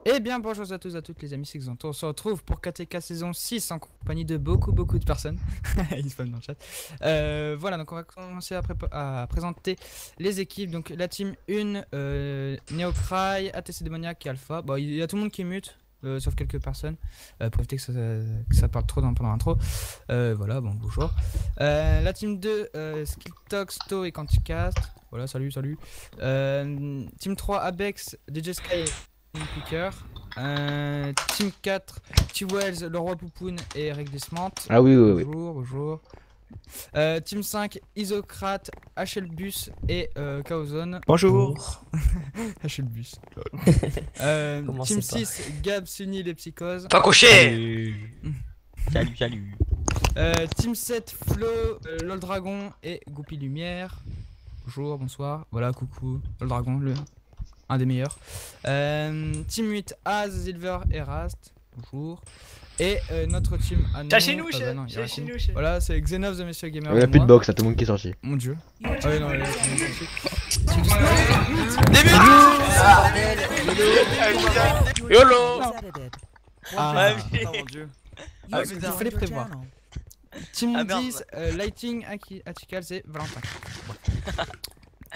Eh bien bonjour à tous et à toutes les amis, c'est Xanto. On se retrouve pour KTK saison 6 en compagnie de beaucoup de personnes. Ils spamment dans le chat. Voilà, donc on va commencer à présenter les équipes. Donc la team 1, Neocry, ATC Démoniaque et Alpha. Bon, il y a tout le monde qui est mute, sauf quelques personnes. Pour éviter que ça parle trop pendant l'intro. Voilà, bon, bonjour. La team 2, Skilltox, Sto et Quanticast. Voilà, salut. Team 3, Abex, DJ Sky. Picker. Team 4, T-Wells, le roi Poupoune et Regdesmant. Ah oui. Bonjour. Team 5, Isocrate, HLBus et Chaoszone. Bonjour. HLBus. Team 6, Gab, Sunil et Psychose. Pas couché. Salut. Team 7, Flo, LOL Dragon et Goupy Lumière. Bonjour, bonsoir. Voilà, coucou. LOL Dragon, un des meilleurs. Team 8, Az, Silver et Rast. Bonjour. Et notre team à nous. Voilà, c'est Xenov, The Monsieur Gamer. Il n'y a plus de box, tout le monde qui est sorti. Mon dieu. Ah oui, non, YOLO. Mon dieu. Il fallait prévoir. Team 10, Lighting, Atikals et Valentin.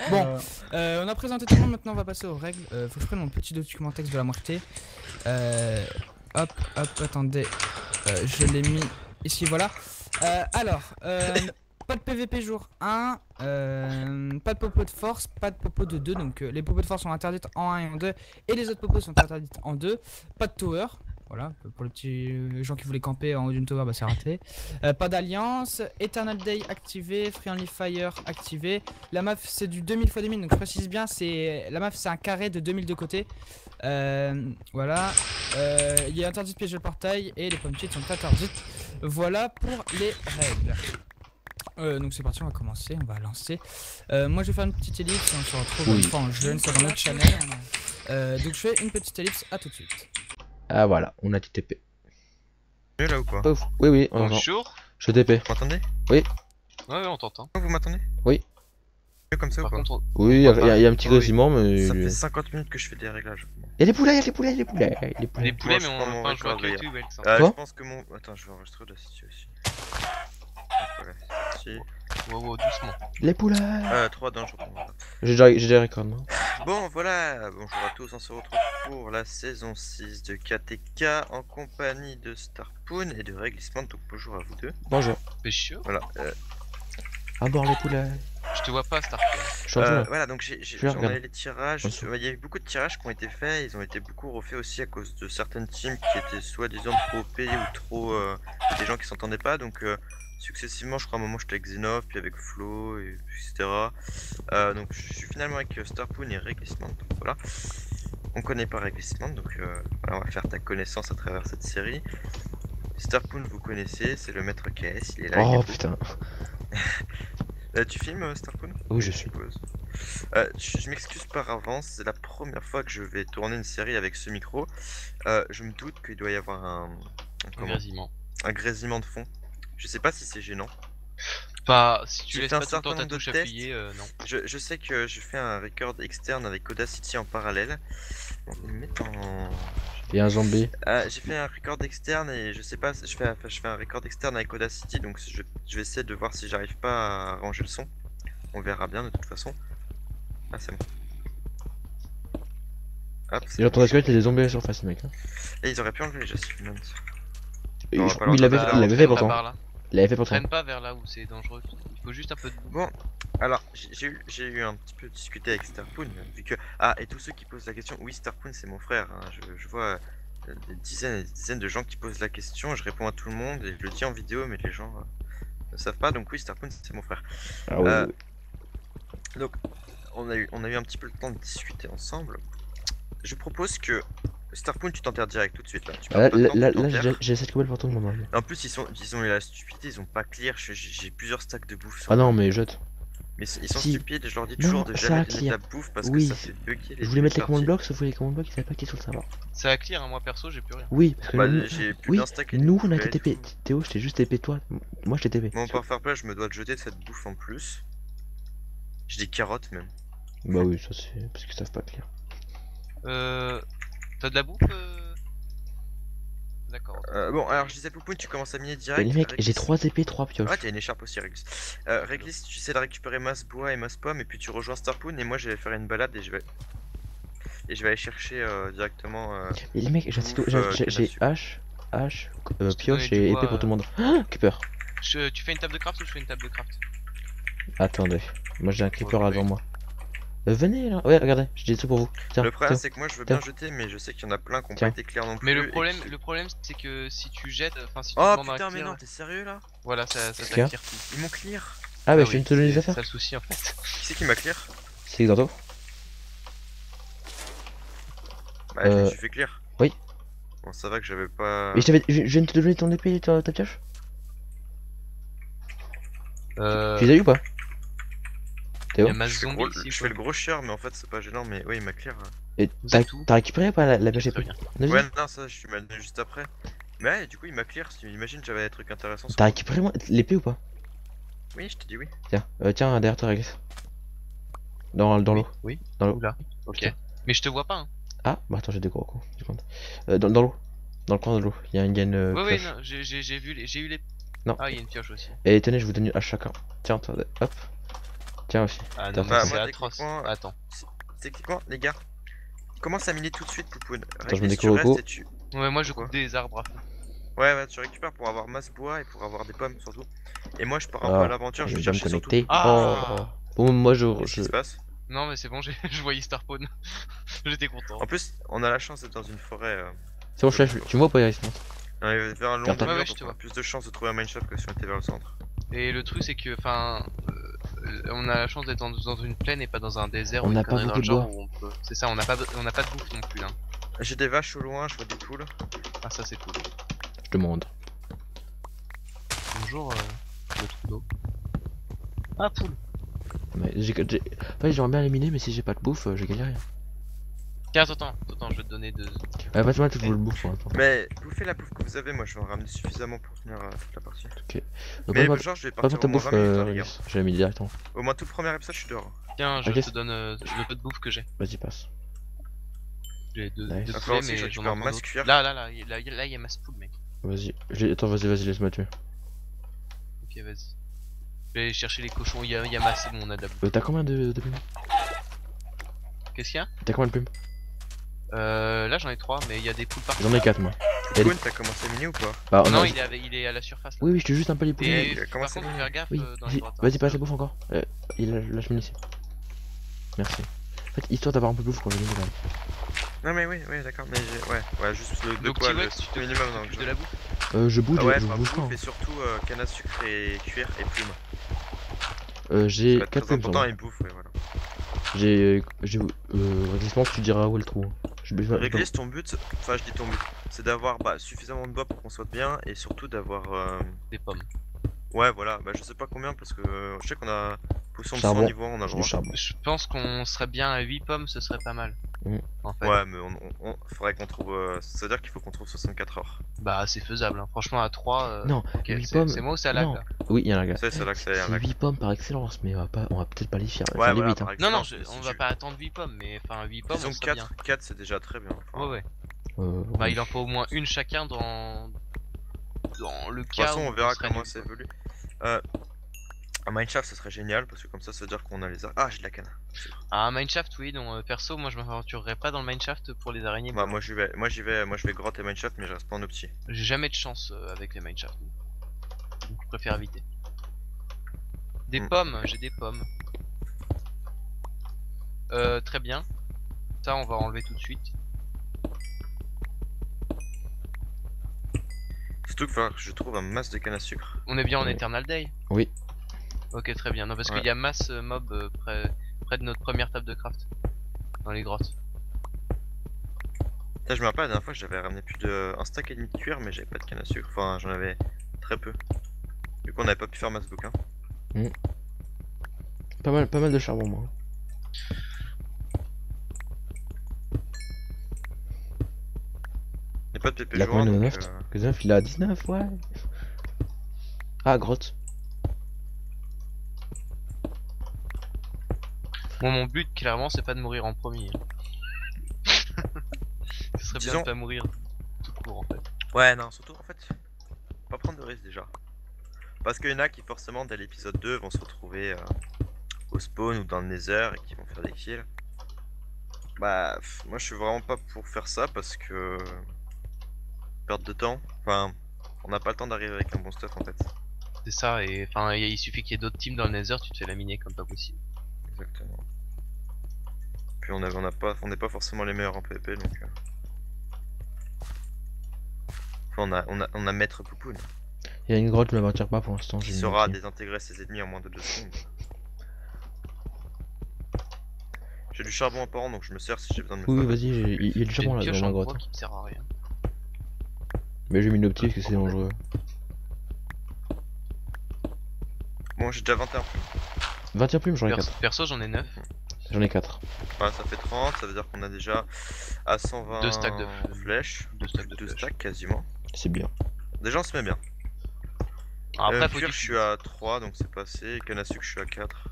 Bon, on a présenté tout le monde, maintenant on va passer aux règles. Faut que je prenne mon petit document texte de la moitié. Hop, attendez. Je l'ai mis ici, voilà. Alors, pas de PVP jour 1, pas de popo de force, pas de popo de 2. Donc les popos de force sont interdites en 1 et en 2. Et les autres popos sont interdites en 2. Pas de tower. Voilà, pour les petits gens qui voulaient camper en haut d'une tower, bah c'est raté. Pas d'alliance, Eternal Day activé, Free Only Fire activé. La map c'est du 2000 x 2000, donc je précise bien, la map c'est un carré de 2000 de côté. Voilà, il est interdit de piéger le portail et les pommes cheats sont interdites. Voilà pour les règles. Donc c'est parti, on va commencer, on va lancer. Moi je vais faire une petite ellipse, on se retrouve une fois en jeune sur notre channel. Donc je fais une petite ellipse, à tout de suite. Ah voilà, on a TP. Tu es là ou quoi? Ouf. Oui, on entend. Bonjour. Je TP. Vous m'entendez? Oui. Ouais, on t'entend. Vous m'entendez? Oui. Mieux comme ça Par ou pas? contre, Oui, il y, a un petit grésillement, mais. Ça fait 50 minutes que je fais des réglages. Y'a des poulets, les poulets, Moi, mais je on prends n'a mon pas un joueur record, qui est Welx. Quoi je pense que mon... Attends, je vais enregistrer la situation. Voilà, c'est parti. Wow, doucement. Les poulets. 3 dans je reprends. J'ai déjà record, non? Bon, voilà, bonjour à tous, on se retrouve pour la saison 6 de KTK en compagnie de Starpoon et de Réglissement, donc bonjour à vous deux. Bonjour. Péchieux. Voilà, À bord les poulets. Je te vois pas, Star. Je suis en train de- voilà, donc on a les tirages, il y a eu beaucoup de tirages qui ont été faits, ils ont été beaucoup refaits aussi à cause de certaines teams qui étaient soi-disant trop OP ou trop... des gens qui s'entendaient pas, donc successivement je crois à un moment j'étais avec Xenov, puis avec Flo, etc. Donc je suis finalement avec Starpoon et Réglissement, donc voilà. On connaît pas Réglissement, donc voilà, on va faire ta connaissance à travers cette série. Starpoon vous connaissez, c'est le maître KS, il est là. Oh putain. Tu filmes Starpoon? Oui, je suis. Je m'excuse par avance, c'est la première fois que je vais tourner une série avec ce micro. Je me doute qu'il doit y avoir un grésillement de fond. Je sais pas si c'est gênant. Pas si tu J'ai laisses fait un pas tout le certain temps ta nombre de touche tests. appuyée, non. Je sais que je fais un record externe avec Audacity en parallèle. Bon, ils me mettent en... Il y a un zombie. j'ai fait un record externe et je sais pas, je fais un record externe avec Audacity, donc je vais essayer de voir si j'arrive pas à ranger le son. On verra bien de toute façon. Ah c'est bon. Hop, J'ai entendu qu'il y a des zombies à la surface, mec. et ils auraient pu enlever les achievements. Oui, Non, il l'avait fait pourtant. Là. Il l'avait fait pourtant. Traîne pas vers là où c'est dangereux. Il faut juste un peu de... Bon, alors j'ai eu un petit peu discuté avec Starpoon, vu que... Ah, et tous ceux qui posent la question, oui Starpoon c'est mon frère, hein. Je vois des dizaines et des dizaines de gens qui posent la question, je réponds à tout le monde et je le dis en vidéo, mais les gens ne savent pas, donc oui Starpoon c'est mon frère. Ah oui. Donc on a eu un petit peu le temps de discuter ensemble. Je propose que Starpoon tu t'enterres direct tout de suite là. Tu perds pas de temps, tu t'enterres. J'ai 7 cobbles pour tout le monde. En plus ils ont eu la stupidité, ils ont pas clear, j'ai plusieurs stacks de bouffe sur Ah non mais jette. Mais ils sont Si. stupides et je leur dis toujours de ça jamais a donner clear. ta bouffe parce Oui. que ça fait bugger les Je voulais mettre les command parties. blocks, sauf que les command blocks ils savaient pas qu'ils sont sur le serveur. Ça va clear, hein, moi perso j'ai plus rien. Oui, parce que Bah nous... j'ai plus oui, d'un stack et nous des on a poubelles été et TP. tout. Théo, je t'ai juste TP toi. Moi je t'ai TP. Bon par fair play je me dois de jeter cette bouffe en plus. J'ai des carottes même. Bah oui, ça c'est parce qu'ils savent pas clear. T'as de la bouffe D'accord. Bon, alors je disais Poupoune, tu commences à miner Mais direct. les mecs, j'ai Réglisse. 3 épées, 3 pioches. Ah, t'as une écharpe aussi, Réglisse. Réglisse, tu sais de récupérer masse bois et masse pomme, et puis tu rejoins Starpoon, et moi je vais faire une balade et je vais aller chercher directement. Mais les mecs, j'ai bouffe, j'ai canne à sucre. hache, Je t'ai pioche donné du et bois, épée pour tout le monde. Ah, Creeper. Tu fais une table de craft ou je fais une table de craft? Attendez, moi j'ai un creeper Ouais, devant moi. Venez là, ouais, regardez, j'ai des trucs pour vous. Tiens, Le problème, tiens. c'est que moi je veux tiens. bien jeter, mais je sais qu'il y en a plein qui ont Tiens. pas été clairs non plus. Mais et le problème c'est que si tu jettes, enfin si tu Oh demandes un putain, mais clear, non, t'es sérieux là? voilà ça Qu'est-ce qu'il y a t'attire tout. Ils m'ont clear. Ah, bah Ah je viens oui, de te donner c'est des affaires. ça le souci en fait. Qui c'est qui m'a clear? C'est Xanto. Bah, je me suis fait clear. oui. Bon, ça va que j'avais pas. Mais je viens de te donner ton épée et ta pioche. Tu les as eu ou pas? Il Théo? y a masse Je fais, zombie gros- ici. je quoi. fais le gros chieur, mais en fait c'est pas gênant, mais oui, il m'a clear. Et Vous êtes où t'as récupéré ou pas la pioche Très épée? bien. Vas-y. Ouais, non, ça je suis mal donné juste après. Mais ouais, du coup, il m'a clear. Si tu imagines, j'avais des trucs intéressants. sur T'as moi. récupéré l'épée ou pas? Oui, je te dis oui. Tiens, tiens, derrière toi, Réglisse. Dans l'eau. Oui. Dans l'eau. Oula. Ok. Tiens. Mais je te vois pas. Hein. Ah, bah attends, j'ai des gros coups, du compte. Dans l'eau. Dans le coin de l'eau. Il y a une Ouais, pioche. non, j'ai vu, j'ai eu les. Non. Ah, il y a une pioche aussi. Et tenez, je vous donne une hache chacun. Tiens, attendez, hop. Tiens aussi. Ah Attends, non, bah, mais c'est moi, atroce. techniquement, Attends. Techniquement, les gars, commence à miner tout de suite, Poupoune. je mets des Tu cocos. restes et tu. Ouais, moi je Quoi coupe des arbres. Ouais, ouais, tu récupères pour avoir masse bois et pour avoir des pommes surtout. Et moi, je pars un Ah, peu à l'aventure, je je vais vais me chercher surtout. connecter. Ah. Oh. Bon, moi Qu'est-ce qui se passe? Non, mais c'est bon, je voyais Starpawn. J'étais content. En plus, on a la chance d'être dans une forêt. C'est bon, chef, tu me vois ou pas, Iris? On est vers un long Attends. mur, Ouais, je donc te on a vois. plus de chances de trouver un mineshaft que si on était vers le centre. Et le truc, c'est que, enfin, on a la chance d'être dans une plaine et pas dans un désert On ou n'a une pas connerie dans beaucoup le de genre bois. où on peut. C'est ça, on n'a pas de bouffe non plus. Hein. J'ai des vaches au loin, je vois des poules. Ah, ça c'est cool. Je demande. Bonjour, le trou d'eau. Ah, poule. Mais ouais, j'aimerais bien éliminer, mais si j'ai pas de bouffe, je galère rien. Tiens, attends, je vais te donner deux. Ouais, passe-moi tout le bouffe pour l'instant. Mais bouffez la bouffe que vous avez, moi je vais en ramener suffisamment pour tenir toute la partie. Ok. Mais Passe-moi genre, je vais passe-moi partir ta au moins bouffe, 20 minutes, hein, les gars. Réglisse. Je l'ai mis directement. Au moins tout le premier épisode, je suis dehors. Tiens, je Ok. te donne le peu de bouffe que j'ai. Vas-y, passe. J'ai deux Nice. deux Va falloir poulets, aussi que je mais j'en ai récupère encore masse d'autres. cuir. Là, il y a masse poule, mec. Vas-y. Attends, vas-y, laisse-moi tuer. Ok, vas-y. Je vais aller chercher les cochons, il y a masse, c'est bon, on a de la bouffe. T'as combien de plumes? Qu'est-ce qu'il y a T'as combien de plumes? Là j'en ai 3, mais il y a des poules partout. J'en ai 4 moi. Poupoune, t'as commencé à miner ou pas? Bah, Non, a- il est à la surface. Là. Oui, je te juste un peu les poules. Et comment par ça contre, va faire gaffe Oui, dans les grottes. vas-y, passe la bouffe encore. Il lâche ici. Merci. En fait, histoire d'avoir un peu de bouffe quand je vais miner. Non, mais oui, d'accord, mais ouais, juste de Donc, quoi, T-Wex, le tu strict te minimum. Donc, t'occupes de la bouffe. Je bouge, Ah ouais, je enfin, bouge pas. bouffe et surtout canne à sucre et cuir et plumes. J'ai Ça va être 4 très plumes sur important moi. et bouffe, ouais, voilà. J'ai. Réglissement, tu diras où est le trou. Réglisse, ton but, enfin je dis ton but, c'est d'avoir suffisamment de bois pour qu'on soit bien et surtout d'avoir. Des pommes. Ouais, voilà, je sais pas combien parce que je sais qu'on a potion de Charbon. 100 niveau 1, on a le Du droit. charbon. Je pense qu'on serait bien à 8 pommes, ce serait pas mal. Mm. En fait. Ouais, mais on faudrait qu'on trouve. Ça veut dire qu'il faut qu'on trouve 64 heures. Bah, c'est faisable. Hein. Franchement, à 3. Non, ok, 8 c'est pommes. c'est moi ou c'est à lag Non. là Oui, il y en a un gars. C'est là que c'est un C'est lac. 8 pommes par excellence, mais on va peut-être pas les faire. Ouais, Faire les voilà, 8, par hein. Non, non, excellence, mais on si va tu- pas attendre 8 pommes, mais enfin 8 pommes, Disons on serait bien. 4 c'est déjà très bien. Enfin, Ouais, ouais. Ouais. Bah, il en faut au moins une chacun dans le De toute cas façon, où on verra serait comment nul, ça quoi. évolue. Un mineshaft, ça serait génial parce que comme ça veut dire qu'on a les. Ah, j'ai de la canne. Ah, un mineshaft, oui, donc perso, moi je m'aventurerais pas dans le mineshaft pour les araignées. Bah, moi je vais grotter mineshaft, mais je reste pas en opti. J'ai jamais de chance avec les mineshafts. Donc je préfère éviter. Des Mm. pommes, j'ai des pommes. Très bien. Ça, on va enlever tout de suite. Surtout qu'il va falloir que je trouve un masse de canne à sucre. On est bien en Oui. Eternal Day? Oui. Ok, très bien. Non, parce Ouais. qu'il y a masse mob près de notre première table de craft. Dans les grottes. Là, je me rappelle la dernière fois, j'avais ramené plus de un stack et demi de cuir, mais j'avais pas de canne à sucre. Enfin, j'en avais très peu. Du coup, on n'avait pas pu faire masse bouquin. Pas mal de charbon, moi. Y'a pas de PP Il a joint, combien de donc, 9? Que 9, il a 19, ouais. Ah, grotte. Bon, mon but, clairement, c'est pas de mourir en premier. Ce serait bien Disons- de pas mourir tout court en fait. Ouais, non, surtout en fait, pas prendre de risques déjà. Parce qu'il y en a qui forcément dès l'épisode 2 vont se retrouver au spawn ou dans le nether et qui vont faire des kills. Bah, moi je suis vraiment pas pour faire ça parce que... Perte de temps. Enfin, on n'a pas le temps d'arriver avec un bon stuff en fait. C'est ça, et enfin il suffit qu'il y ait d'autres teams dans le nether, tu te fais laminer comme pas possible. Exactement. Puis on n'est pas forcément les meilleurs en PvP donc... Enfin, on a Maître Poupoune Il y a une grotte, je ne m'attire pas pour l'instant. qui J'ai une saura idée. désintégrer ses ennemis en moins de 2 secondes. J'ai du charbon apparent donc je me sers si j'ai besoin de me Oui, faire- vas-y, il y a du J'ai charbon une là pioche dans en la bois grotte. qui me sert à rien. Mais j'ai mis une optique parce que c'est dangereux. Bon, j'ai déjà 21 plumes. 21 plumes, j'en ai 4. Perso j'en ai 9. J'en ai 4. Voilà, ça fait 30, ça veut dire qu'on a déjà à 120 Deux stacks de flèches. 2 stacks de 2 flèches. stacks quasiment. C'est bien. Déjà on se met bien. Après faut Cuir, que je suis à 3 donc c'est passé. Canne à sucre, je suis à 4.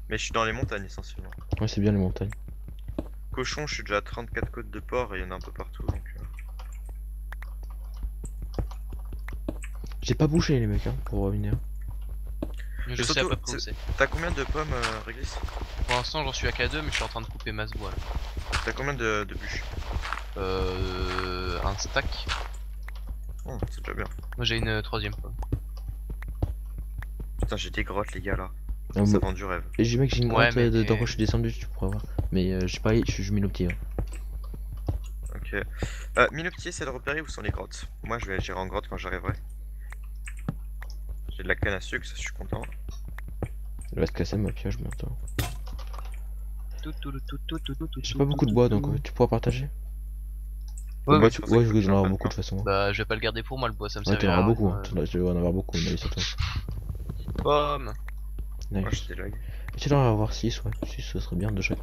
Mais je suis dans les montagnes essentiellement. Ouais, c'est bien les montagnes. Cochon, je suis déjà à 34 côtes de porc et il y en a un peu partout donc. J'ai pas bouché les mecs hein, pour revenir. je Et sais à surtout, peu près où c'est. T'as combien de pommes, Réglis? Pour l'instant j'en suis à K2 mais je suis en train de couper masse bois là. T'as combien de bûches? Un stack. Oh, c'est déjà bien. Moi j'ai une troisième pomme. Putain, j'ai des grottes les gars là. Ah, Ça moi- vend du rêve. Et j'ai mec, j'ai une Ouais, grotte mais dedans quand je suis descendu, tu pourras voir. Mais j'ai pas, je mets l'optique. Ok. Minoptier, c'est de repérer où sont les grottes. Moi, je vais gérer en grotte quand j'arriverai. J'ai de la canne à sucre, ça je suis content. Il va se casser ma pioche bientôt. Tout. J'ai pas beaucoup de bois donc tu pourras partager. Ouais, Le bois, ouais, tu... je pensais ouais, que je vais j'en en avoir avais beaucoup pas. de toute façon. Bah je vais pas le garder pour moi le bois, ça me Ouais, sert t'en auras beaucoup. Hein. rien. Tu vas en avoir beaucoup, mais surtout. Pomme. Nice. Moi, j'ai des lags. Tu dois en avoir 6, ouais. 6, ce serait bien de chacun.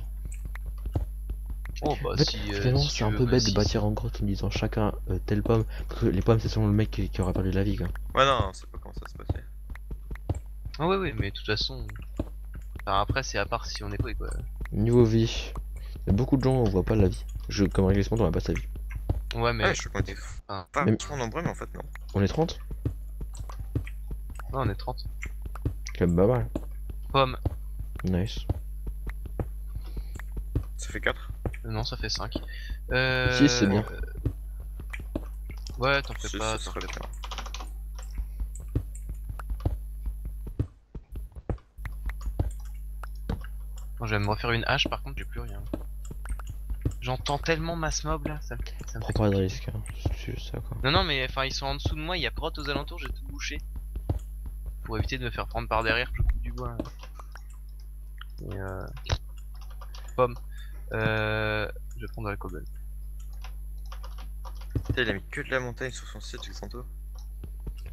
Oh bah En fait, si. finalement, si c'est tu un veux, peu bah, bête si, de bâtir en grotte en disant chacun telle pomme. Parce que les pommes, c'est selon le mec qui aura perdu la vie, quoi. Ouais, non, c'est pas comment ça se passait. Ah ouais mais de toute façon. Enfin, après c'est à part si on est quoi quoi. Niveau vie, il y a beaucoup de gens, on voit pas la vie. Comme réglissement, on va pas sa vie. Ouais mais. Ouais, je suis qu'on était Ah. pas Même- vachement nombreux, mais en fait, non. On est 30? Non on est 30. Quand même pas mal. Pomme. Nice. Ça fait 4. Non ça fait 5. 6, c'est bien. Ouais t'en fais pas. Ça t'en serait fais bien. pas. Non, je vais me refaire une hache par contre j'ai plus rien. J'entends tellement masse mob là, ça me Prends fait pas de trop risque, hein. C'est juste ça, quoi. Non mais enfin ils sont en dessous de moi, il y a grotte aux alentours, j'ai tout bouché. Pour éviter de me faire prendre par derrière, je coupe du bois. Et pomme. Je vais prendre la cobble. Putain, il a mis que de la montagne sur son site, Xanto.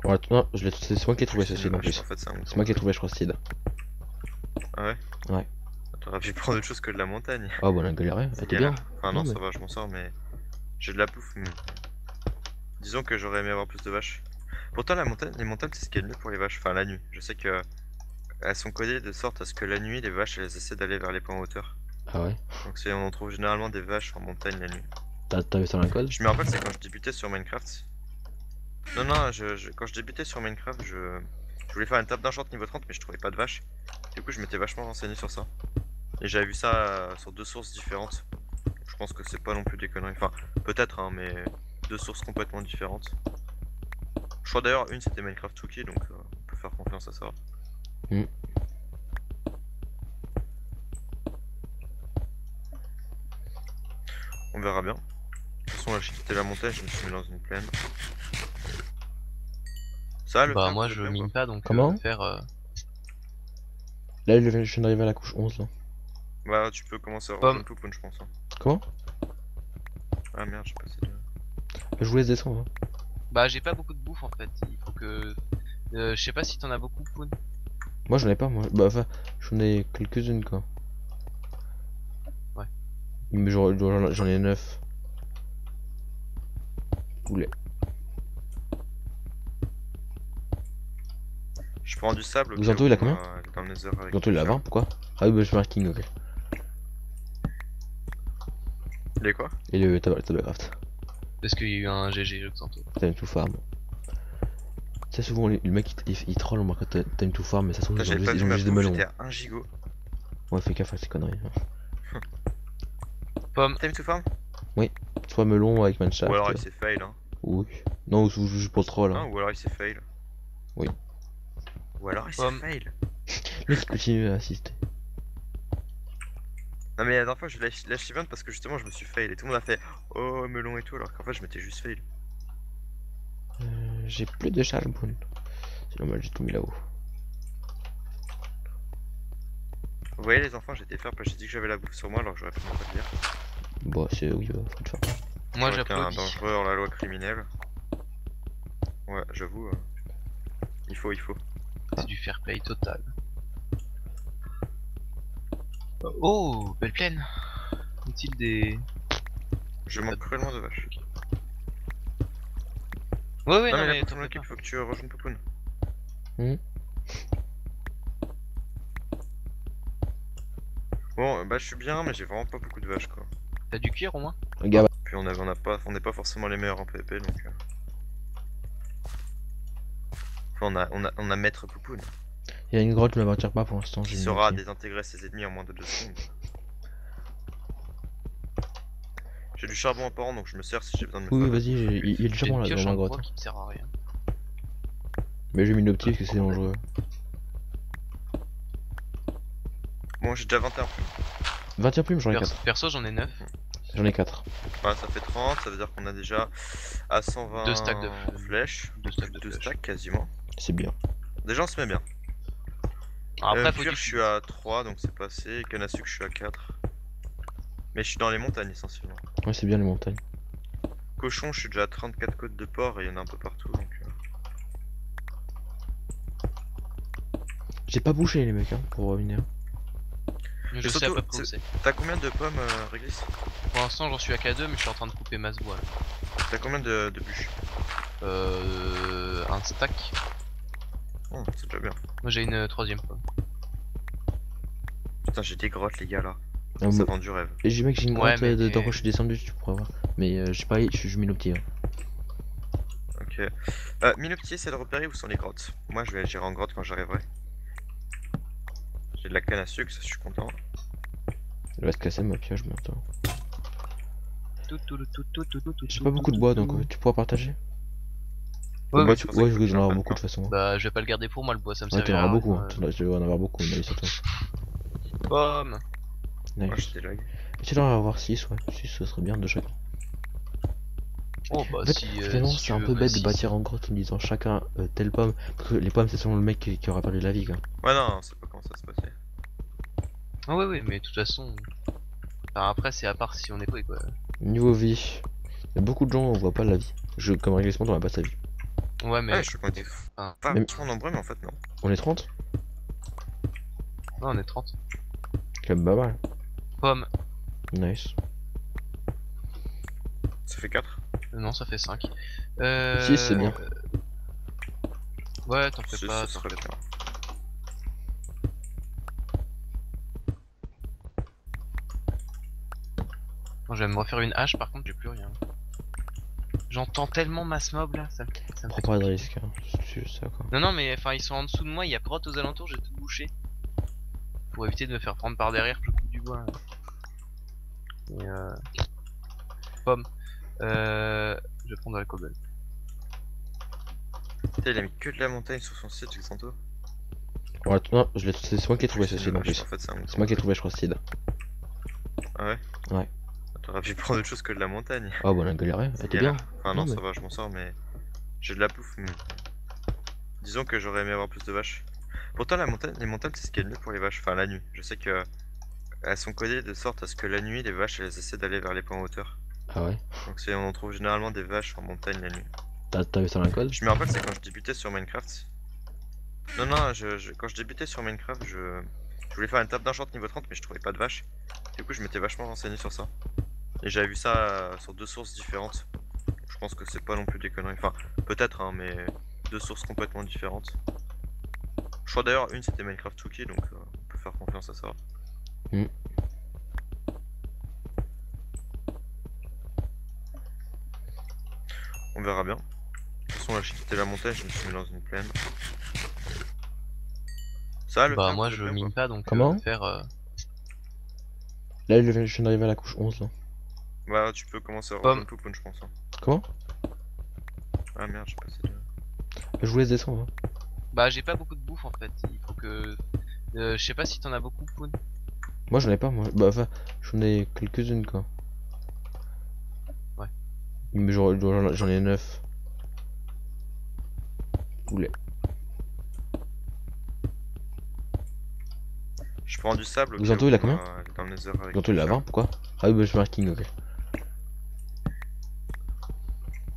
Ouais, non, c'est moi qui ai trouvé ce seed en plus. En fait, C'est moi qui ai trouvé, je crois, ce seed. Ah ouais? Ouais. T'aurais pu prendre autre chose que de la montagne. Ah, bon, on a galéré, C'est c'était bien. galère. Enfin, non, Non, ça va, je m'en sors, mais j'ai de la bouffe. Mais... Disons que j'aurais aimé avoir plus de vaches. Pourtant, les montagnes, c'est ce qu'il y a de mieux pour les vaches. Enfin, la nuit. Je sais que elles sont codées de sorte à ce que la nuit, les vaches, elles essaient d'aller vers les points en hauteur. Ah ouais. Donc, on en trouve généralement des vaches en montagne la nuit. T'avais ça dans la code? Je me rappelle, c'est quand je débutais sur Minecraft. Non, non, quand je débutais sur Minecraft, je voulais faire une table d'enchant niveau 30, mais je trouvais pas de vaches. Du coup, je m'étais vachement renseigné sur ça. Et j'avais vu ça sur 2 sources différentes. Je pense que c'est pas non plus des conneries. Enfin, peut-être, hein, mais 2 sources complètement différentes. Je crois d'ailleurs, une c'était Minecraft Wiki, donc on peut faire confiance à ça. Mm. On verra bien. De toute façon, là, j'ai quitté la montagne, je me suis mis dans une plaine. Ça va, le Bah faire, moi vous je êtes bien, mine quoi. pas donc Comment faire Là, je viens d'arriver à la couche 11 là. Bah, tu peux commencer à Pomme. rejoindre Poupoune, je pense. Hein. Comment? Ah merde, j'ai passé de... Je vous laisse descendre. Hein. Bah j'ai pas beaucoup de bouffe en fait, il faut que... je sais pas si t'en as beaucoup Poon. Moi, j'en ai pas, moi. Bah, enfin, j'en ai quelques-unes quoi. Ouais. Mais j'en ai 9. Poulet. Je prends du sable. au Xanto, cas où, il a combien dans le nether avec Bientôt il a 20, pourquoi? Ah oui, bah je fais un king, ok. Les quoi? Et le Tablecraft. Parce qu'il y a eu un GG, je sens. Time to farm. Tu sais, souvent, le mec il troll en marquant time to farm, mais ça se trouve, Putain, ils ont j'avais pas juste, vu ils ont ma juste des bouffe, melons. j'étais à 1 gigot. Ouais, fais gaffe à ces conneries. Pomme. Time to farm? Soit melon avec Manshaft. Ou alors il s'est fail, hein. Oui. Non, ou juste pour le troll. Hein, Hein. ou alors il s'est fail. Oui. Ou alors il s'est Pomme. fail. Le mec il continue à assister. Non mais la dernière fois je lâche event parce que justement je me suis fail et tout le monde a fait oh melon et tout alors qu'en fait je m'étais juste fail. J'ai plus de charbon. C'est normal, j'ai tout mis là-haut. Vous voyez les enfants, j'étais fair parce que j'ai dit que j'avais la bouffe sur moi alors que j'aurais pu m'en pas le dire. Bon, c'est oui, faut le faire. Moi J'aurais été un j'applaudis. dangereux hors la loi criminelle. Ouais, j'avoue. Il faut. C'est du fair play total. Oh, belle plaine. Est-il des... Je manque cruellement de vaches. Ouais, ouais, non, non, mais mais la t'en mon fais équipe, pas. faut que tu rejoignes Popoun. Bon, bah je suis bien, mais j'ai vraiment pas beaucoup de vaches quoi. T'as du cuir au moins? Regarde, Puis on n'est pas forcément les meilleurs en PvP donc. Enfin, on a Maître Popoun il y a une grotte, ne m'attire pas pour l'instant. qui j'ai une saura idée. désintégrer ses ennemis en moins de 2 secondes. J'ai du charbon apparent donc je me sers si j'ai besoin de me Oui, faire. vas-y, il y a du J'ai charbon une là pioche dans la en bois grotte. qui me sert à rien. Mais j'ai mis une optique parce que c'est dangereux. Bon, j'ai déjà 21 plumes. 21 plumes, j'en ai 4. Perso, j'en ai 9. J'en ai 4. Voilà, ça fait 30, ça veut dire qu'on a déjà à 120 Deux stacks de flèches. 2 stacks de 2 flèches. stacks quasiment. C'est bien. Déjà on se met bien. Après, faut Cuir, du je suis à 3 donc c'est passé. Canne à sucre, je suis à 4. Mais je suis dans les montagnes essentiellement. Ouais, c'est bien les montagnes. Cochon, je suis déjà à 34 côtes de porc et il y en a un peu partout donc. J'ai pas bouché les mecs hein, pour revenir. Mais Et je sais à surtout, peu près où c'est. T'as combien de pommes, Réglis? Pour l'instant, j'en suis à K2, mais je suis en train de couper masse bois. Là. T'as combien de bûches? Un stack. Oh, c'est déjà bien. Moi, j'ai une troisième pomme. Putain, j'ai des grottes les gars là. Ah, Ça moi- vend du rêve. Et j'ai mec, j'ai une Ouais, grotte mais d'endroit où je suis descendu, tu pourras voir. Mais j'ai pas, je mets nos petits. Hein. Ok. Minoptier, c'est de repérer où sont les grottes. Moi, je vais gérer en grotte quand j'arriverai. J'ai de la canne à sucre, ça je suis content. Elle va se casser ma pioche bientôt. J'ai pas beaucoup de bois donc tu pourras partager. Ouais, Bah, ouais, tu... c'est pour ça ouais, que je vais j'ai en avoir pas de beaucoup de pain. toute façon. Bah, je vais pas le garder pour moi, le bois, ça me Ouais, sert t'en à auras rien. beaucoup. Hein. Tu vas en avoir beaucoup, mais surtout. Pomme. Moi, Nice. j'ai des lags. Tu dois en avoir 6, ouais. 6, ce serait bien de chacun. Oh, bah, En fait, si. finalement, si c'est tu un veux, peu bah, bête si, de bâtir en grotte en disant chacun telle pomme. Parce que les pommes, c'est selon le mec qui aura perdu la vie, quoi. Ouais, non, c'est pas comment ça se passait. Ah, ouais, ouais, mais de toute façon. Enfin, après, c'est à part si on est quoi, quoi. Niveau vie, il y a beaucoup de gens, on voit pas la vie. Comme réglissement, on voit pas sa vie. Ouais, mais. Ouais, je suis qu'on était Ah. pas Même- vachement nombreux, mais en fait, non. On est 30? Non, on est 30. Quand même pas mal. Pomme. Nice. Ça fait 4. Non, ça fait 5. Si, c'est bien. Ouais, t'en fais pas, Ça t'en serait fais bien. pas. Bon, je vais me refaire une hache, par contre, j'ai plus rien. J'entends tellement masse mob là, ça me Prends fait pas de trop risque, hein. C'est juste ça, quoi. Non, non, mais enfin, ils sont en dessous de moi, il y a grotte aux alentours, j'ai tout bouché. Pour éviter de me faire prendre par derrière, je coupe du bois. Et Pomme. Je vais prendre la cobble. Putain, il a mis que de la montagne sur son site, Xanto. Ouais, non, c'est moi qui ai trouvé ce site en plus. En fait, C'est moi qui ai trouvé, je crois, ce site. Ah ouais? Ouais. T'aurais pu prendre autre chose que de la montagne. Ah, bon, on a galéré, C'est c'était bien. galère. Enfin, non, Non, ça va, je m'en sors, mais j'ai de la bouffe. Mais... Disons que j'aurais aimé avoir plus de vaches. Pourtant, les montagnes, c'est ce qui est le mieux pour les vaches. Enfin, la nuit. Je sais que elles sont codées de sorte à ce que la nuit, les vaches, elles essaient d'aller vers les points en hauteur. Ah ouais. Donc, on en trouve généralement des vaches en montagne la nuit. T'avais ça dans la code? Je me rappelle, c'est quand je débutais sur Minecraft. Non, non, quand je débutais sur Minecraft, je voulais faire une table d'enchant niveau 30, mais je trouvais pas de vaches. Du coup, je m'étais vachement renseigné sur ça. Et j'avais vu ça sur 2 sources différentes. Je pense que c'est pas non plus des conneries. Enfin, peut-être, hein, mais 2 sources complètement différentes. Je crois d'ailleurs, une c'était Minecraft Wiki, donc on peut faire confiance à ça. On verra bien. De toute façon, là, j'ai quitté la montagne, je me suis mis dans une plaine. Ça, le Bah temps, moi vous je êtes bien, mine quoi pas donc Comment faire Là, je viens d'arriver à la couche 11 là. Bah, tu peux commencer à Pomme. rejoindre Poupoune, je pense. Hein. Comment? Ah merde, j'ai passé de... Je vous laisse descendre. Hein. Bah j'ai pas beaucoup de bouffe en fait, il faut que... je sais pas si t'en as beaucoup Poun. Moi j'en ai pas, moi. Bah enfin, j'en ai quelques-unes quoi. Ouais. Mais j'en ai 9. Poulet. Je prends du sable. au Xanto, cas où il a on combien va aller dans le Nether avec Bientôt il a Richard. 20, pourquoi? Ah oui, bah je fais un king, ok.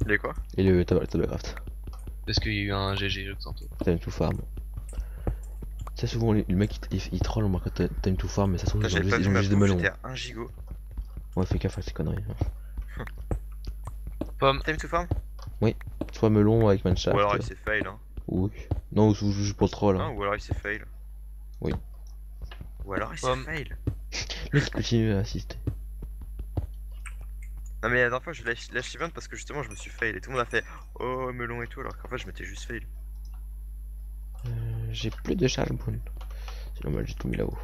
Il est quoi? Et le Tablecraft. Parce qu'il y a eu un GG le Xanto. Time to farm. C'est souvent le mec il troll en marquant time to farm, mais ça se trouve Putain, ils ont j'avais pas juste, vu ma des bouffe, melons. j'étais à 1 gigot. Ouais, fais gaffe à ces conneries. Pomme. Time to farm? Soit melon avec manshaft. Ou alors il s'est fail, hein. Oui. Non, ou juste pour le troll. Hein, Hein. ou alors il s'est fail. Oui. Ou alors il s'est Pomme. fail. Le mec il continue à assister. Non mais la dernière fois je lâche event parce que justement je me suis fail et tout le monde a fait oh melon et tout alors qu'en fait je m'étais juste fail. J'ai plus de charge, Boone. C'est normal, j'ai tout mis là-haut.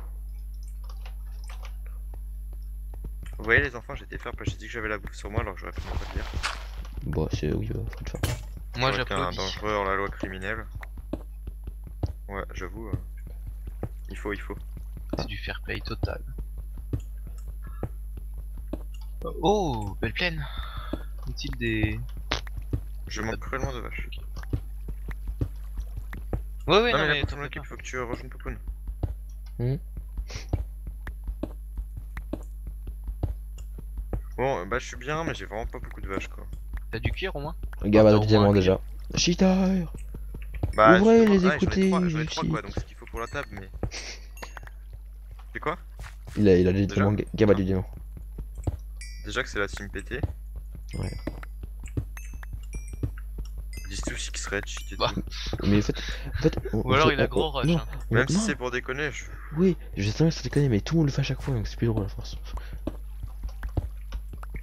Vous voyez les enfants, j'étais fair parce que j'ai dit que j'avais la bouffe sur moi alors que j'aurais pu m'en pas dire. Bon, c'est oui, faut le faire. Moi J'aurais été un j'applaudis. dangereux hors la loi criminelle. Ouais, j'avoue. Il faut. C'est du fair play total. Oh, belle plaine. Est-il des... Je manque cruellement de vaches. Ouais ouais non non mais mais pour t'en ton fais équipe, pas. faut que tu rejoignes Poupoune. Bon, bah je suis bien mais j'ai vraiment pas beaucoup de vaches quoi. T'as du cuir au moins? Regarde, t'as bah, au du moins diamant un déjà. Cheater. Bah Ouvrez, justement, les ouais, écoutez, j'en ai trois les quoi, donc ce qu'il faut pour la table mais... C'est quoi? Il a des Déjà diamants, Gaba du diamant. Déjà que c'est la team PT. Ouais. Ils disent tous X-Red, cheat et Bah. tout. Mais en fait, Ou alors il a gros rush. Non, Hein. Même si non. c'est pour déconner, je... Oui, je sais que ça déconne, mais tout le monde le fait à chaque fois, donc c'est plus drôle à force.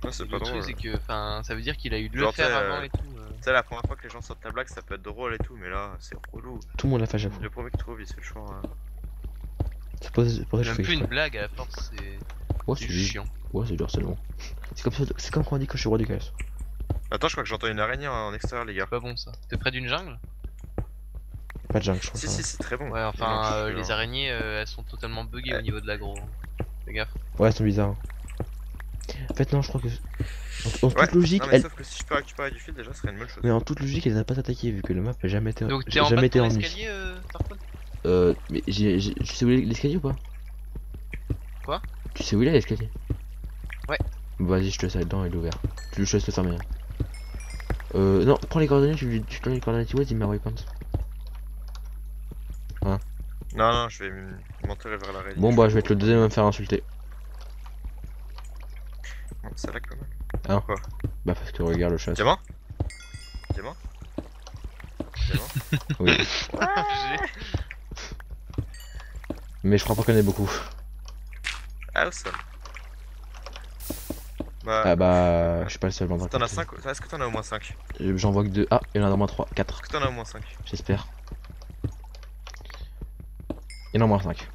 Non, c'est pas Le truc drôle. c'est que, enfin, ça veut dire qu'il a eu de le Genre, faire t'sais, avant et tout. Tu sais, la première fois que les gens sortent ta blague, ça peut être drôle et tout, mais là, c'est relou. Tout le monde l'a fait à chaque fois. Le premier qui trouve, il se fait le choix. C'est pour ça que je Même fais plus une exprès. blague à la force, c'est Ouais, c'est c'est juste juste. chiant. Ouais, c'est dur, c'est long. C'est comme quand on dit que je suis roi du chaos. Attends, je crois que j'entends une araignée en extérieur, les gars. Pas bon ça. T'es près d'une jungle? Pas de jungle, je crois. Si, ça si, va. c'est très bon. Ouais, enfin, Non, je suis les là. araignées, elles sont totalement buggées au niveau de l'agro. Fais gaffe. Ouais, c'est bizarre. En fait, non, je crois que. En Ouais, toute logique, non, mais elle. sauf que si je peux récupérer du fil, déjà, ce serait une bonne chose. Mais en toute logique, elle n'a pas attaqué vu que le map a jamais été. Donc t'es en bas jamais de été ton en nuit. escalier, Tarpon? Mais tu sais où est l'escalier ou pas? Quoi? Tu sais où il est l'escalier? Ouais. Vas-y, je te laisse aller dedans, il est ouvert. Je te laisse le fermer. Non, prends les coordonnées, tu donnes les coordonnées, tu vois, dis-moi waypoint. Non, non, je vais m'enterrer vers l'araignée. Bon, bah, je vais être le deuxième à me faire insulter. Non, ça lag pas mal. Hein? Quoi? Bah, parce que regarde le chat. Diamant? Diamant? Diamant? Oui. Mais je crois pas qu'on ait beaucoup. Awesome. Bah, Ah bah, je suis pas le seul. t'en as 5? Est-ce que t'en as au moins 5? J'en vois que 2. Ah, il y en a au moins 3, 4. Est-ce que t'en as au moins 5? J'espère. Il y en a au moins 5.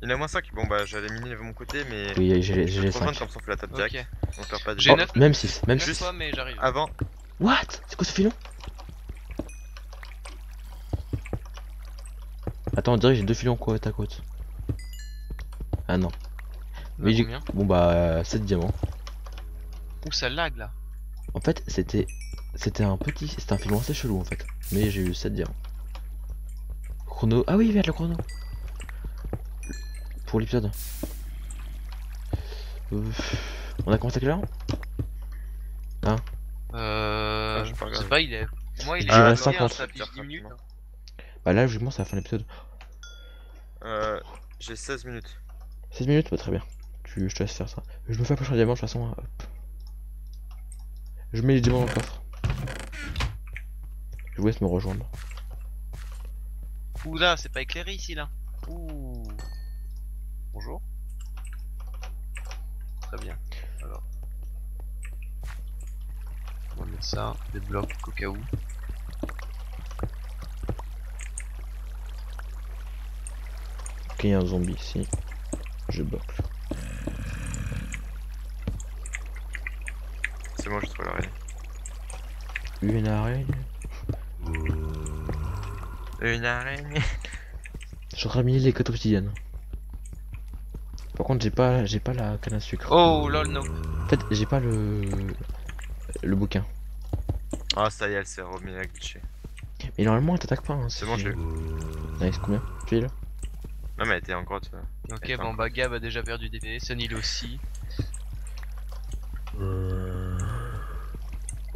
Il y en a au moins 5? Bon, bah, j'allais miner de mon côté, mais. Oui, j'ai je vais les te rejoindre 5. comme ça on fait la table Ok. direct. On perd pas de J'ai Oh, neuf- même 6, même 6. Juste- Toi, mais j'arrive. Avant, What? C'est quoi ce filon? Attends, on dirait que j'ai 2 filons côte à côte. Ah non. Mais j'ai. Combien? Bon bah, 7 diamants. Ouh, ça lag là. En fait, c'était un petit. C'était un filon assez chelou en fait. Mais j'ai eu 7 diamants. Chrono. Ah oui, regarde le chrono. Pour l'épisode. On a commencé à quelle heure? Je pas sais grave. pas, il est. Moi, il Je est. dirais à 50. ça affiche 10 minutes. Bah là, je commence à la fin de l'épisode. j'ai 16 minutes. 16 minutes? Bah très bien. Je te laisse faire ça. Je me fais un prochain diamant de toute façon. Hop. Je mets les diamants dans le coffre. Je vous laisse me rejoindre. Ouh là, c'est pas éclairé ici là. Ouh. Bonjour. Très bien. Alors. On va mettre ça, des blocs au cas où. Ok, il y a un zombie ici. Je bloque. C'est bon, j'ai trouvé l'araignée. Une araignée. Une araignée. J'ai ramené les côtes obsidiennes. Par contre, j'ai pas la canne à sucre. Oh lol, no. En fait, j'ai pas le bouquin. Ah, ça y est, elle s'est remise à glitcher. Mais normalement, elle t'attaque pas. Hein, C'est bon, je l'ai. Nice, combien? Tu es là? Non, mais elle était en grotte. Ok, Attends. bon bah Gab a déjà perdu des PV, Sunil aussi.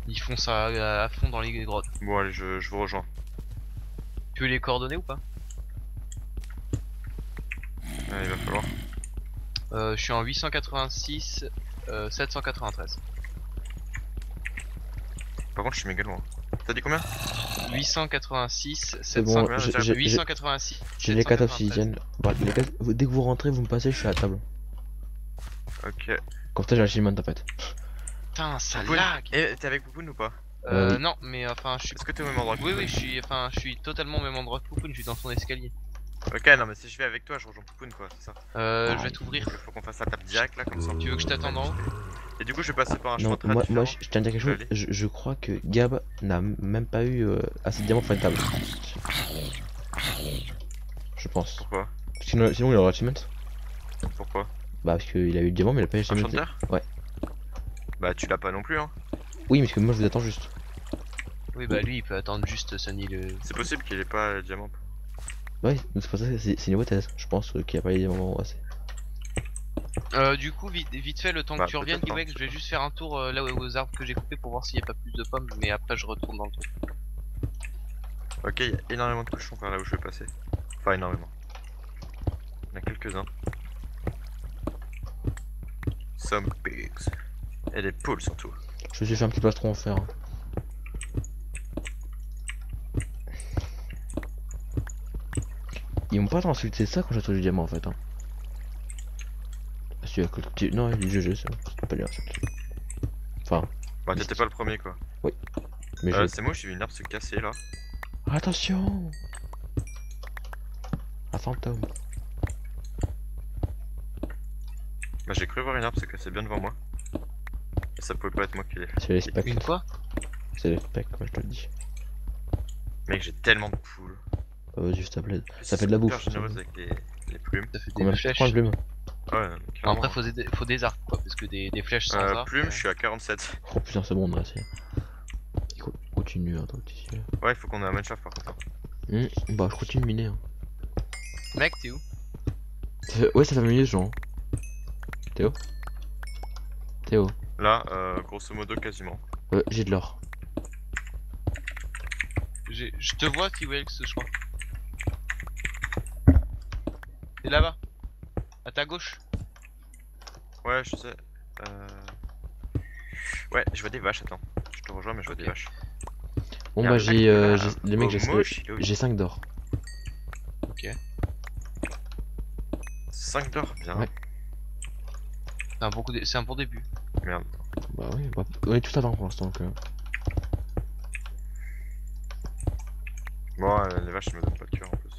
Ils font ça à fond dans les grottes. Bon, allez, je vous rejoins. Tu veux les coordonnées ou pas? Il va falloir. Je suis en 886, 793. Par contre, je suis méga loin. T'as dit combien? 886, C'est bon, 886. j'ai les 4 793. obsidiennes. Bah, dès que vous rentrez, vous me passez, je suis à la table. Ok. Comme ça, j'ai l'achievement en fait. Putain, ça Poupoune. lag. Et t'es avec Poupoune ou pas? Oui. Non, mais enfin, je suis. Est-ce que t'es au même endroit que Oui, Poupoune? je suis totalement au même endroit que Poupoune, je suis dans son escalier. Ok, non, mais si je vais avec toi, je rejoins Poupoune quoi, c'est ça. Je vais t'ouvrir. Il faut qu'on fasse la table direct là, comme ça. Tu veux que je t'attende en haut? Et du coup, je vais passer par un chemin Non, très moi, différent. je tiens à dire quelque chose. Je vais Je crois que Gab n'a même pas eu assez de diamants pour faire une table. Je pense. Pourquoi? Sinon il aura achievement. Pourquoi? Bah, parce qu'il a eu le diamant, mais il a pas eu achievement. Enchanteur? Ouais. Bah, tu l'as pas non plus, hein. Oui, mais parce que moi je vous attends juste. Oui, bah lui il peut attendre juste Sunil. C'est possible qu'il ait pas le diamant. Ouais, donc c'est pour ça que c'est niveau 13. Je pense qu'il a pas eu les diamants assez. Du coup, vite fait, le temps Bah, que tu reviennes, peut-être, Kiwex, hein, je vais juste faire un tour là aux arbres que j'ai coupés pour voir s'il n'y a pas plus de pommes, mais après je retourne dans le truc. Ok, il y a énormément de cochons par là où je vais passer. Enfin, énormément. Il y en a quelques-uns. Some pigs. Et des poules surtout. Je me suis fait un petit plastron en fer. Hein. Ils m'ont pas insulté ça quand j'ai trouvé du diamant en fait. Hein. Ah, si, non, il est GG, c'est pas lui insulter. Enfin, Bah, t'étais pas le premier quoi. mais je. C'est moi, j'ai vu une arbre se casser là. Attention! Un fantôme. Bah, j'ai cru voir une arbre se casser bien devant moi. Et ça pouvait pas être moi qui l'ai fait. C'est les specs. Une quoi? C'est les specs, moi je te le dis. Mec, j'ai tellement de poules. Juste à plaide. Ça fait de la Super bouffe. ça. généreuse avec les plumes. Ça fait des Combien flèches. prends une plume? Ouais, Non, clairement. après faut des arbres quoi, parce que des flèches sans arbres. Plume, je suis à 47. Oh putain, c'est bon, on a assez. Continue, hein, toi, ici. Ouais, il faut qu'on ait un manchaf par contre. Bah, je continue de miner. Hein. Mec, t'es où? Ouais, ça fait miner ce genre. Théo? Théo? Là, grosso modo, quasiment. J'ai de l'or. Je te vois, Kiwex, je crois. T'es là-bas, à ta gauche. Ouais, je sais. Ouais, je vois des vaches, attends. Je te rejoins, mais je vois des vaches. Bon, Y'a bah, un j'ai. mec Les mecs, j'ai 5 d'or. Ok. 5 d'or, bien. Ouais. C'est un bon début. Merde. Bah, oui, bah, on est tout avant pour l'instant donc. Bon, les vaches, elles me donnent pas de cœur en plus.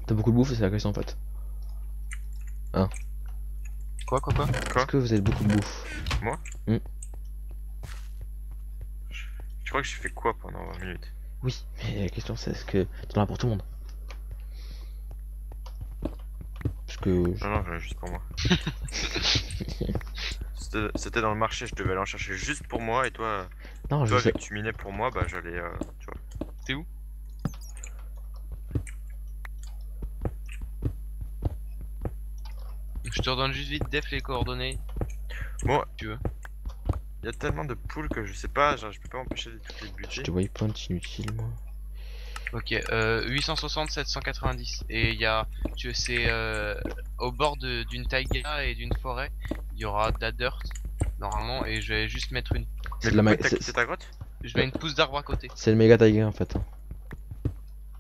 T'as beaucoup de bouffe, c'est la question en fait. Quoi? Est-ce que vous avez beaucoup de bouffe? Je crois que j'ai fait quoi pendant 20 minutes? Oui, mais la question c'est est-ce que t'en as pour tout le monde? Parce que. Non, j'en ai juste pour moi. C'était dans le marché, je devais aller en chercher juste pour moi et toi, Non, je vu sais. que tu minais pour moi, bah j'allais. Tu vois. T'es où? Je te redonne juste vite def les coordonnées. Bon, Tu veux. il y a tellement de poules que je sais pas, genre je peux pas m'empêcher de toutes les Je buter. te voyais point inutile moi. Ok, 860, 790. Et il y a. C'est au bord d'une taïga et d'une forêt. Il y aura de la dirt normalement. Et je vais juste mettre une. C'est de la T'as quitté ta grotte? Je mets une pousse d'arbre à côté. C'est le méga tiger en fait. Hein.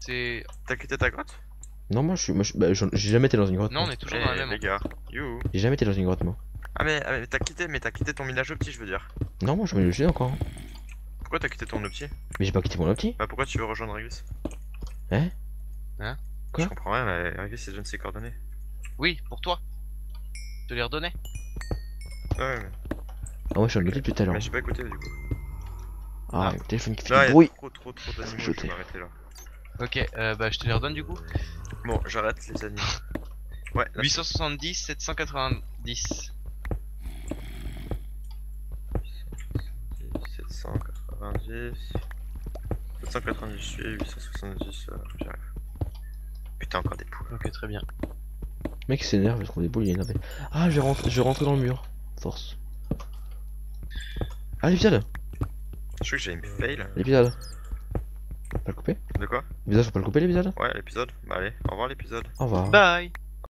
C'est. T'as quitté ta grotte? Non, bah, j'ai jamais été dans une grotte. Non, moi. on est toujours Eh, dans la même. les gars, you. J'ai jamais été dans une grotte, moi. Ah mais t'as quitté ton village opti, je veux dire. Non, moi je me le sais encore. Pourquoi t'as quitté ton opti? Mais j'ai pas quitté mon opti. Bah pourquoi tu veux rejoindre Regis? Hein? Hein? Quoi? Je comprends rien, mais Regis c'est donne ses coordonnées. Oui, pour toi. Je te les redonnais. Ouais, mais, Ah, ouais, je suis en opti depuis tout à l'heure. mais j'ai pas écouté du coup. Ah, Ah. le téléphone qui fait Là, du y a bruit. trop d'animaux, je jeter. vais m'arrêter là. Ok, bah je te les redonne du coup. Bon, j'arrête les animaux. Ouais, là, 870, 790. 790... 798, 870, j'arrive. Putain, encore des poules. Ok, très bien. Le mec il s'énerve parce qu'on est beau, il est énervé. Ah, je rentre dans le mur. Force. Ah, l'épisode. Je crois que j'allais me fail. L'épisode. Faut pas le couper? De quoi? L'épisode, faut pas le couper l'épisode? Ouais, l'épisode. Bah allez, au revoir l'épisode. Au revoir. Bye.